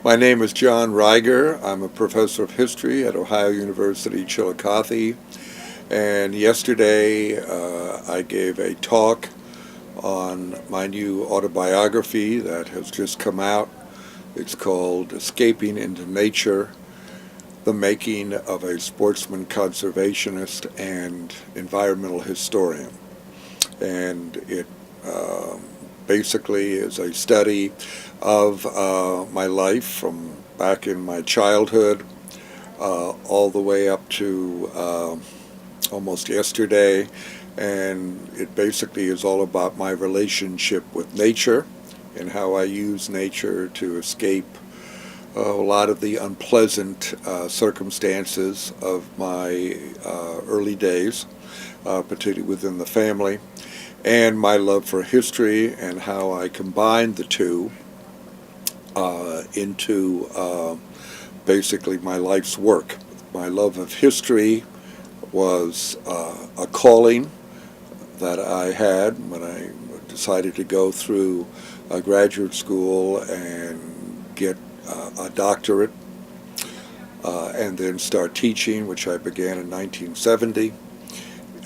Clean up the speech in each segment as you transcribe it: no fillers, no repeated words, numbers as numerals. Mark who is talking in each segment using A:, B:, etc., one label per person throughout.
A: My name is John Reiger. I'm a professor of history at Ohio University, Chillicothe. And yesterday I gave a talk on my new autobiography that has just come out. It's called Escaping into Nature, the Making of a Sportsman Conservationist and Environmental Historian. And it basically is a study of my life from back in my childhood all the way up to almost yesterday, and it basically is all about my relationship with nature and how I use nature to escape a lot of the unpleasant circumstances of my early days, particularly within the family, and my love for history and how I combined the two into basically my life's work. My love of history was a calling that I had when I decided to go through a graduate school and get a doctorate and then start teaching, which I began in 1970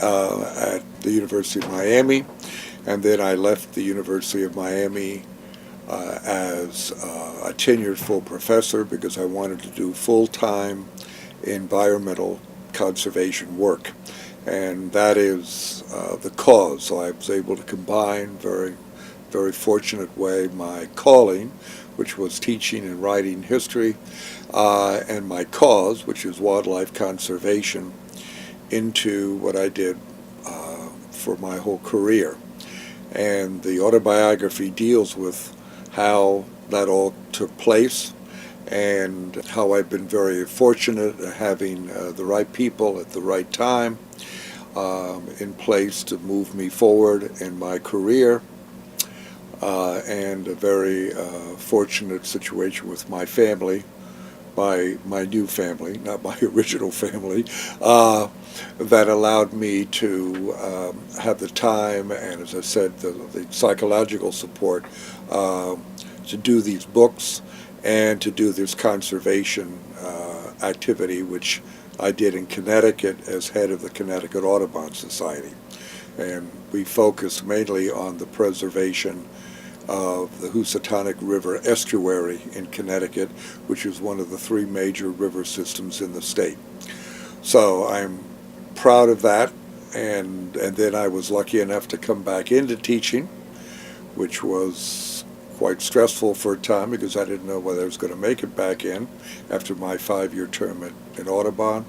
A: at the University of Miami. And then I left the University of Miami as a tenured full professor because I wanted to do full-time environmental conservation work. And that is the cause. So I was able to combine very fortunate way my calling, which was teaching and writing history, and my cause, which is wildlife conservation, into what I did for my whole career. And the autobiography deals with how that all took place and how I've been very fortunate at having the right people at the right time in place to move me forward in my career, and a very fortunate situation with my family, my new family, not my original family, that allowed me to have the time and, as I said, the psychological support to do these books and to do this conservation activity, which I did in Connecticut as head of the Connecticut Audubon Society. And we focused mainly on the preservation of the Housatonic River estuary in Connecticut, which is one of the three major river systems in the state. So I'm proud of that, and then I was lucky enough to come back into teaching, which was quite stressful for a time because I didn't know whether I was going to make it back in after my 5-year term at Audubon.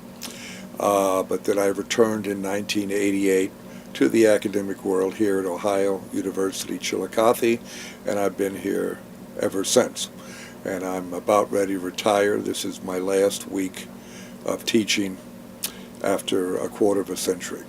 A: But then I returned in 1988 to the academic world here at Ohio University, Chillicothe, and I've been here ever since. And I'm about ready to retire. This is my last week of teaching after a quarter of a century.